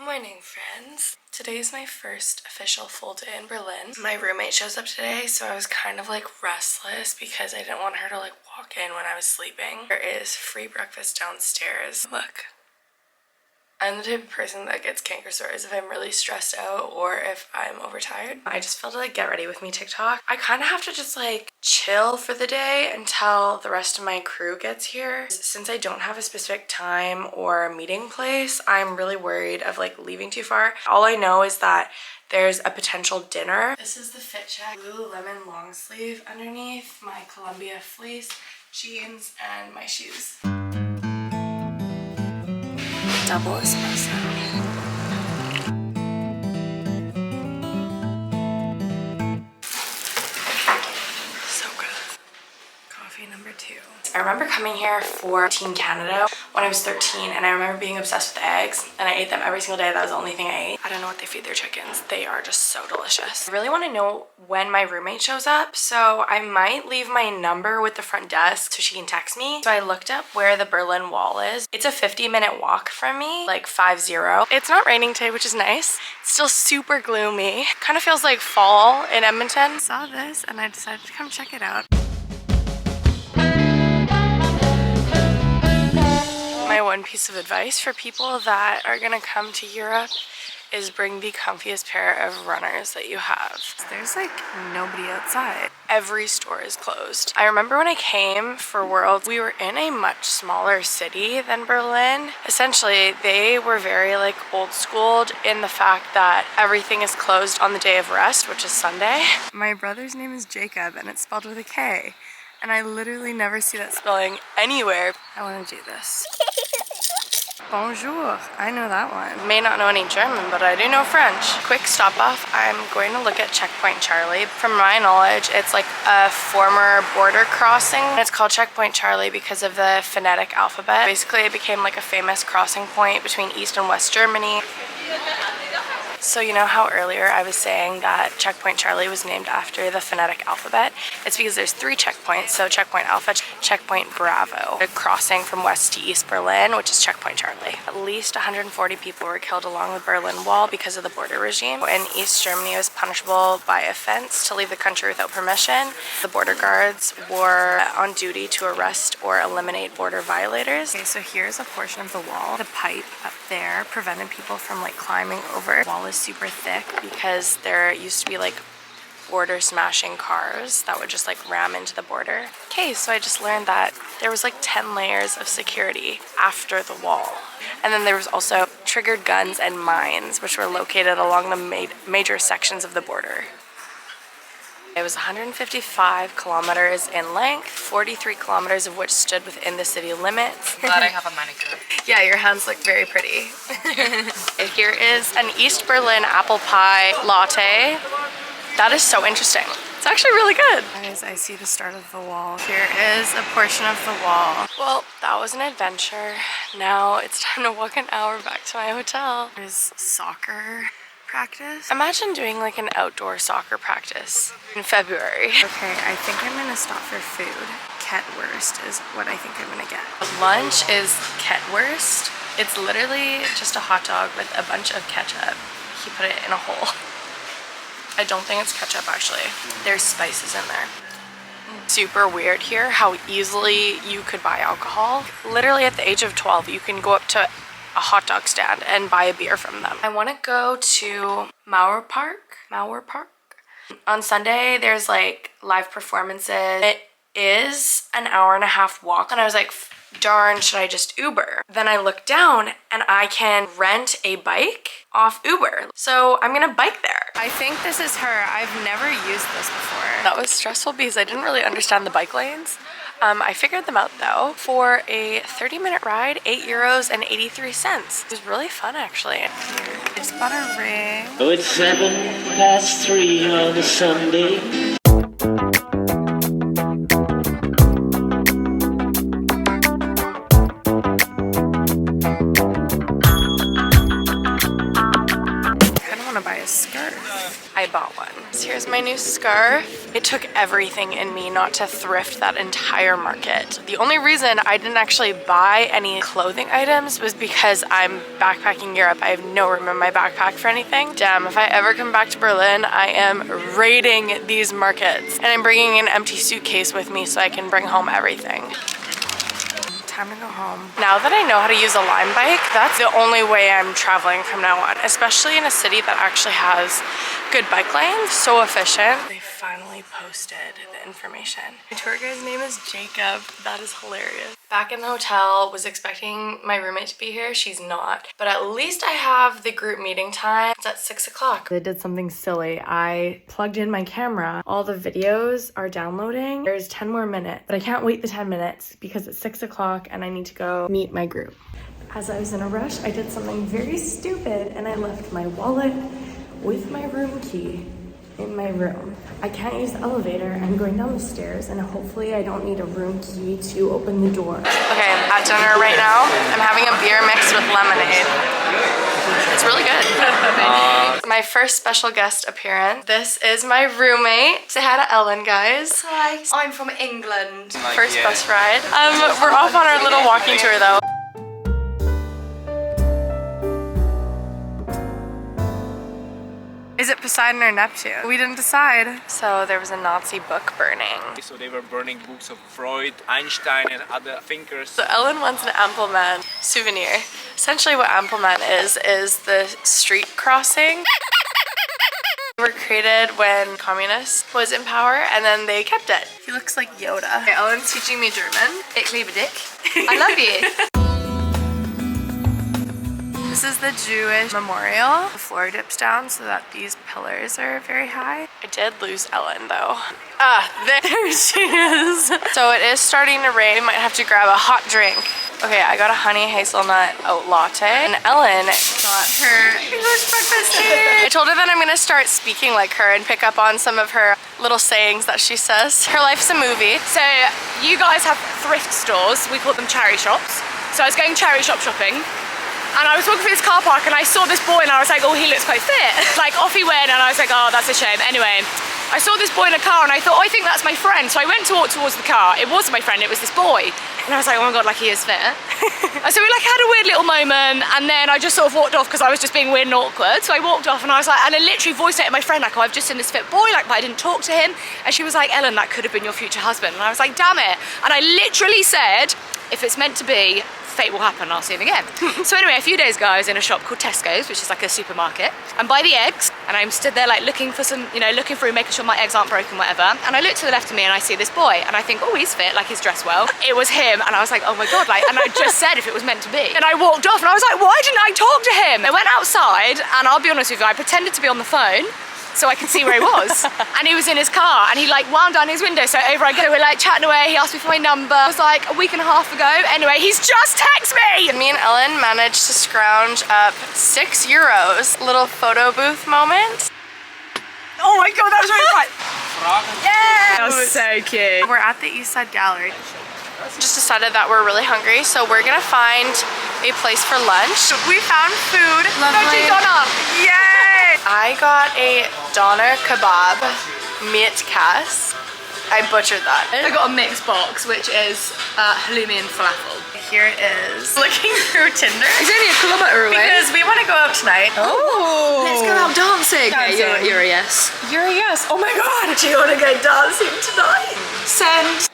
Morning, friends. Today is my first official full day in Berlin. My roommate shows up today, so I was kind of like restless because I didn't want her to like walk in when I was sleeping. There is free breakfast downstairs. Look. I'm the type of person that gets canker sores if I'm really stressed out or if I'm overtired. I just feel to like get ready with me TikTok. I kind of have to just like chill for the day until the rest of my crew gets here. Since I don't have a specific time or meeting place, I'm really worried of like leaving too far. All I know is that there's a potential dinner. This is the Fit Check Lululemon long sleeve underneath, my Columbia fleece, jeans, and my shoes. Double espresso. So good. Coffee number 2. I remember coming here for Team Canada when I was 13, and I remember being obsessed with eggs, and I ate them every single day. That was the only thing I ate. I don't know what they feed their chickens. They are just so delicious. I really want to know when my roommate shows up, so I might leave my number with the front desk so she can text me. So I looked up where the Berlin Wall is. It's a 50-minute walk from me, like 50. It's not raining today, which is nice. It's still super gloomy. Kind of feels like fall in Edmonton. I saw this and I decided to come check it out. My one piece of advice for people that are gonna come to Europe is bring the comfiest pair of runners that you have. There's like nobody outside. Every store is closed. I remember when I came for Worlds, we were in a much smaller city than Berlin. Essentially, they were very like old schooled in the fact that everything is closed on the day of rest, which is Sunday. My brother's name is Jacob and it's spelled with a K. And I literally never see that spelling anywhere. I want to do this. Bonjour. I know that one. May not know any German, but I do know French. Quick stop off. I'm going to look at Checkpoint Charlie. From my knowledge, it's like a former border crossing. It's called Checkpoint Charlie because of the phonetic alphabet. Basically, it became like a famous crossing point between East and West Germany. So you know how earlier I was saying that Checkpoint Charlie was named after the phonetic alphabet? It's because there's 3 checkpoints, so Checkpoint Alpha, Checkpoint Bravo. A crossing from West to East Berlin, which is Checkpoint Charlie. At least 140 people were killed along the Berlin Wall because of the border regime. In East Germany, it was punishable by offense to leave the country without permission. The border guards were on duty to arrest or eliminate border violators. Okay, so here's a portion of the wall. The pipe up there prevented people from like climbing over. The wall is super thick because there used to be like border smashing cars that would just like ram into the border. Okay, so I just learned that there was like 10 layers of security after the wall. And then there was also triggered guns and mines, which were located along the major sections of the border. It was 155 kilometers in length, 43 kilometers of which stood within the city limits. Glad I have a manicure. Yeah, your hands look very pretty. Here is an East Berlin apple pie latte. That is so interesting. It's actually really good. Guys, I see the start of the wall. Here is a portion of the wall. Well, that was an adventure. Now it's time to walk an hour back to my hotel. There's soccer practice. Imagine doing like an outdoor soccer practice in February. Okay, I think I'm gonna stop for food. Ketwurst is what I think I'm gonna get. Lunch is ketwurst. It's literally just a hot dog with a bunch of ketchup. He put it in a hole. I don't think it's ketchup actually. There's spices in there. Super weird here how easily you could buy alcohol. Literally at the age of 12, you can go up to a hot dog stand and buy a beer from them. I want to go to Mauer Park. On Sunday, there's like live performances. It is an hour-and-a-half walk, and I was like, darn, should I just Uber? Then I look down and I can rent a bike off Uber. So I'm gonna bike there. I think this is her. I've never used this before. That was stressful because I didn't really understand the bike lanes. I figured them out though. For a 30-minute ride, €8.83. It was really fun actually. It's bought a ring. Oh, it's 3:07 on a Sunday. I bought one. So here's my new scarf. It took everything in me not to thrift that entire market. The only reason I didn't actually buy any clothing items was because I'm backpacking Europe. I have no room in my backpack for anything. Damn, if I ever come back to Berlin, I am raiding these markets. And I'm bringing an empty suitcase with me so I can bring home everything. Time to go home. Now that I know how to use a Lime bike, that's the only way I'm traveling from now on, especially in a city that actually has good bike lanes. So efficient. They finally posted the information. My tour guide's name is Jacob. That is hilarious. Back in the hotel, was expecting my roommate to be here. She's not, but at least I have the group meeting time. It's at 6 o'clock. I did something silly. I plugged in my camera. All the videos are downloading. There's 10 more minutes, but I can't wait the 10 minutes because it's 6 o'clock and I need to go meet my group. As I was in a rush, I did something very stupid and I left my wallet with my room key in my room. I can't use the elevator. I'm going down the stairs and hopefully I don't need a room key to open the door. Okay, I'm at dinner right now. I'm having a beer mixed with lemonade. It's really good. My first special guest appearance. This is my roommate. Say hi to Ellen, guys. Hi, I'm from England. First bus ride. We're off on our little walking tour though. Is it Poseidon or Neptune? We didn't decide. So there was a Nazi book burning. So they were burning books of Freud, Einstein and other thinkers. So Ellen wants an Ampelman souvenir. Essentially what Ampelman is the street crossing. They were created when communists was in power and then they kept it. He looks like Yoda. Okay, Ellen's teaching me German. Ich liebe dich. I love you. This is the Jewish memorial. The floor dips down so that these pillars are very high. I did lose Ellen though. There she is. So it is starting to rain. Might have to grab a hot drink. Okay, I got a honey hazelnut oat latte and Ellen got her English breakfast tea. I told her that I'm gonna start speaking like her and pick up on some of her little sayings that she says. Her life's a movie. So you guys have thrift stores, we call them charity shops. So I was going charity shop shopping and I was walking through this car park and I saw this boy and I was like, oh, he looks quite fit. Like off he went and I was like, oh, that's a shame. Anyway, I saw this boy in a car and I thought, oh, I think that's my friend. So I went to walk towards the car. It wasn't my friend, it was this boy. And I was like, oh my God, like he is fit. And so we like had a weird little moment and then I just sort of walked off because I was just being weird and awkward. So I walked off and I was like, and I literally voiced it to my friend, like, oh, I've just seen this fit boy, like, but I didn't talk to him. And she was like, Ellen, that could have been your future husband. And I was like, damn it. And I literally said, if it's meant to be, fate will happen, I'll see him again. So anyway, a few days ago, I was in a shop called Tesco's, which is like a supermarket, and buy the eggs, and I'm stood there like looking for some, you know, looking through, making sure my eggs aren't broken, whatever, and I look to the left of me and I see this boy, and I think, oh, he's fit, like he's dressed well. It was him, and I was like, oh my God, like, and I just said if it was meant to be. And I walked off, and I was like, why didn't I talk to him? I went outside, and I'll be honest with you, I pretended to be on the phone, so I could see where he was. And he was in his car and he like wound down his window. So over I go, we're like chatting away. He asked me for my number. It was like a week and a half ago. Anyway, he's just texted me. Me and Ellen managed to scrounge up €6. Little photo booth moment. Oh my God, that was really fun. Yeah. That was so cute. We're at the East Side Gallery. Just decided that we're really hungry, so we're gonna find a place for lunch. We found food. Lovely. Donna. Yay! I got a doner kebab mit Kass. I butchered that. I got a mixed box, which is halloumi and falafel. Here it is. Looking through Tinder. It's only a kilometre away. Because we want to go out tonight. Oh! Let's go out dancing. Okay, you're a yes. You're a yes. Oh my God! Do you want to go dancing tonight? Send.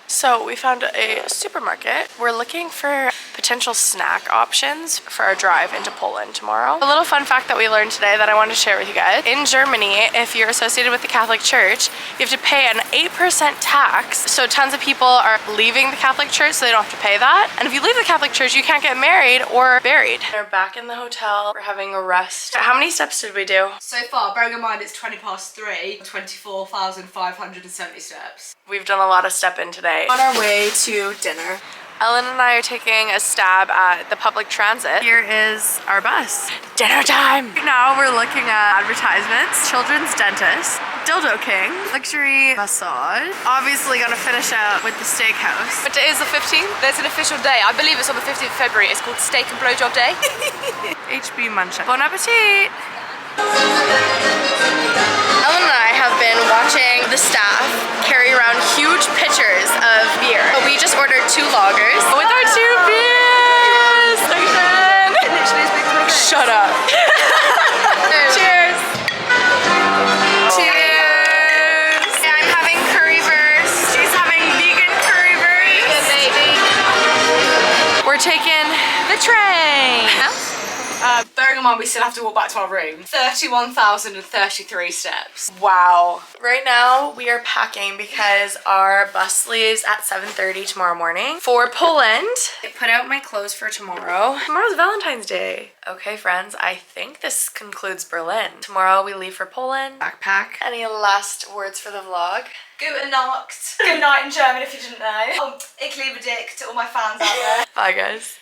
So we found a supermarket. We're looking for potential snack options for our drive into Poland tomorrow. A little fun fact that we learned today that I wanted to share with you guys. In Germany, if you're associated with the Catholic Church, you have to pay an 8% tax. So tons of people are leaving the Catholic Church so they don't have to pay that. And if you leave the Catholic Church, you can't get married or buried. We're back in the hotel. We're having a rest. How many steps did we do? So far, bearing in mind it's 3:20, 24,570 steps. We've done a lot of step-in today. On our way to dinner. Ellen and I are taking a stab at the public transit. Here is our bus. Dinner time! Right now we're looking at advertisements. Children's dentist, Dildo King, luxury massage. Obviously gonna finish out with the steakhouse. What day is the 15th? There's an official day. I believe it's on the 15th of February. It's called Steak and Blowjob Day. HB Munchak. Bon appetit! Ellen and I have been watching the staff carry around huge pitchers of beer. But we just ordered 2 lagers with our 2 beers. Shut up. Cheers. Cheers. I'm having currywurst. She's having vegan currywurst. We're taking the train. Bearing in mind we still have to walk back to our room. 31,033 steps. Wow. Right now we are packing because our bus leaves at 7:30 tomorrow morning for Poland. I put out my clothes for tomorrow. Tomorrow's Valentine's Day. Okay, friends, I think this concludes Berlin. Tomorrow we leave for Poland. Backpack. Any last words for the vlog? Guten Nacht. Good night in German if you didn't know. Ich liebe dich to all my fans out there. Bye, guys.